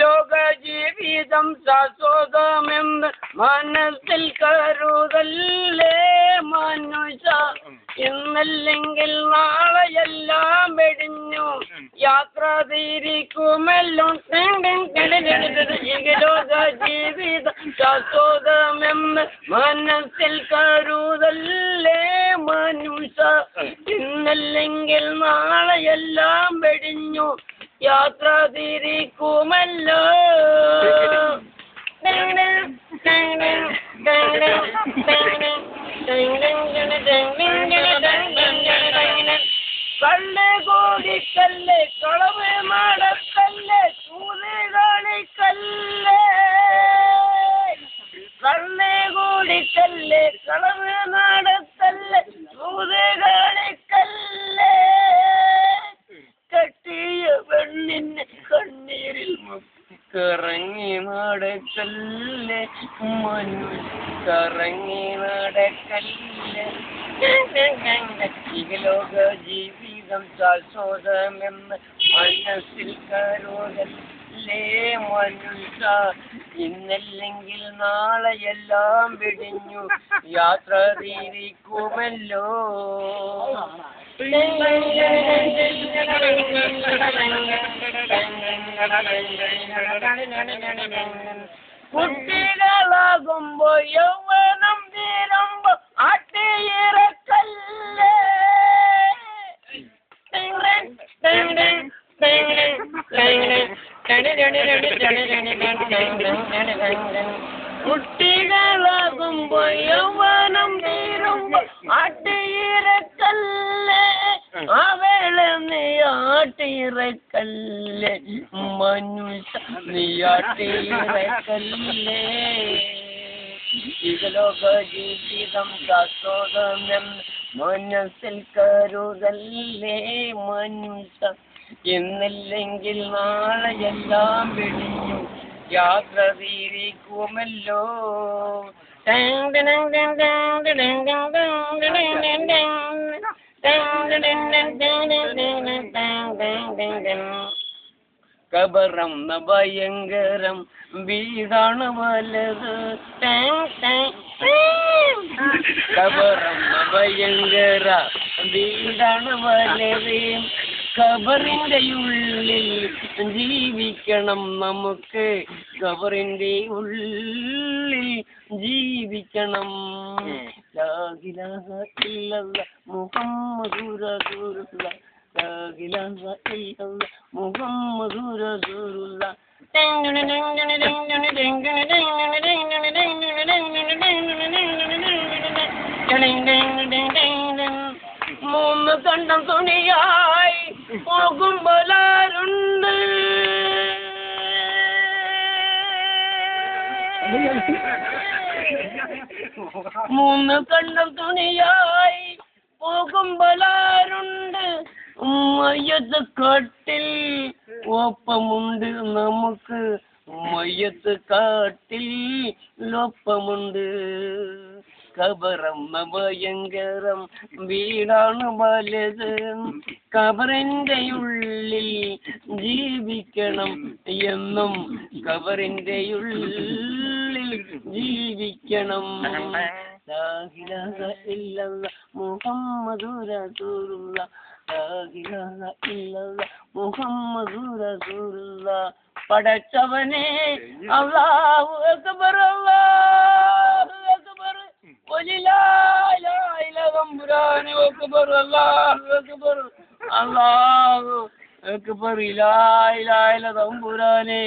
ലോക ജീവിതം ശാശ്വതമെന്ന് മനസ്സിൽ കരുതല്ലേ മനുഷ്യ. ഇന്നല്ലെങ്കിൽ നാളെയെല്ലാം വെടിഞ്ഞു യാത്ര തിരിക്കുമല്ലോ. ലോക ജീവിതം ശാശ്വതമെന്ന് മനസ്സിൽ കരുതല്ലേ മനുഷ്യ. ഇന്നല്ലെങ്കിൽ നാളെയെല്ലാം വെടിഞ്ഞു യാത്ര തിരിക്കുമല്ലോ. കല്ല് കോടിക്കല്ല് കളവ് നടക്കല്ല് ചൂത് കളിക്കല്ല്. കല്ല് കോടിക്കല്ല് കളവ് നടക്കല്ല് ചൂത് കളിക്കല്ല്. കെട്ടിയ പെണ്ണിന് കണ്ണീരിൽ കറങ്ങി നടക്കല്ലേ കറങ്ങി നടക്കല്ലേ. ലോക ജീവിതം ശാശ്വതമെന്ന് മനസ്സിൽ കരുതല്ലേ മനുഷ്യ. ഇന്നല്ലെങ്കിൽ നാളെയെല്ലാം വെടിഞ്ഞു യാത്ര തിരിക്കുമല്ലോ. കുട്ടികളാകുമ്പോ യൗവനം തീരുമ്പോ ആട്ടിയിറക്കല്ലേ. കുട്ടികളാകുമ്പോ യൗവനം തീരുമ്പോ ആട്ടിയിറക്കല്ലേ. അവള നീ ആട്ടിയിറക്കല്ലേ മനുഷ്യ നീ ആട്ടിയിറക്കല്ലേ. ലോക ജീവിതം ശാശ്വതമെന്ന് മനസ്സിൽ കരുതല്ലേ മനുഷ്യ. ഇന്നല്ലെങ്കിൽ നാളെയെല്ലാം വെടിഞ്ഞു യാത്ര തിരിക്കുമല്ലോ. കബറം ഭയങ്കരം വീടാണ് വലത്. കബറം ഭയങ്കര വീടാണ് വലത്. ഖബറിന്റെ ഉള്ളിൽ ജീവിക്കണം നമുക്ക്. ഖബറിന്റെ ഉള്ളിൽ ജീവിക്കണം. ലാ ഇലാഹ ഇല്ലല്ലാഹ് മുഹമ്മദുർ റസൂലുള്ളാഹ്. ലാ ഇലാഹ ഇല്ലല്ലാഹ് മുഹമ്മദുർ റസൂലുള്ളാഹ്. മൂന്ന് കണ്ടം തുണിയായി പോകുമ്പോലാരുണ്ട്. മൂന്ന് കണ്ടം തുണിയായി പോകുമ്പോലാരുണ്ട്. മയ്യത്ത് കാട്ടിൽ ഒപ്പമുണ്ട് നമുക്ക്. മയ്യത്ത് കാട്ടിൽ ഒപ്പമുണ്ട്. ഖബറം ഭയങ്കരം വീടാണ് വലുത്. ഖബറിന്റെ ഉള്ളിൽ ജീവിക്കണം എന്നും. ഖബറിന്റെ ഉള്ളിൽ ജീവിക്കണം. ലാ ഇലാഹ ഇല്ലല്ലാഹ് മുഹമ്മദുർ റസൂലുള്ളാഹ്. ലാ ഇലാഹ ഇല്ലല്ലാഹ് മുഹമ്മദുർ റസൂലുള്ളാഹ്. പടച്ചവനെ അല്ലാഹു അക്ബർ അല്ലാഹു അക്ബർ തമ്പുരാനെ അക്ബർ അല്ലാഹു അക്ബർ അല്ലാഹു അക്ബർ ലാ ഇലാഹ ഇല്ല തമ്പുരാനെ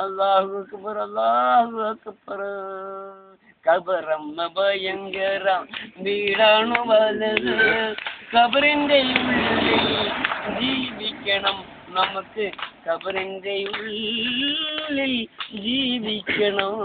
അല്ലാഹു അക്ബർ അല്ലാഹു അക്ബർ. ഖബറം ഭയങ്കരം വീടാണ് വലുത്. ഖബറിന്റെ ഉള്ളിൽ ജീവിക്കണം നമുക്ക്. ഖബറിന്റെ ഉള്ളിൽ ജീവിക്കണം.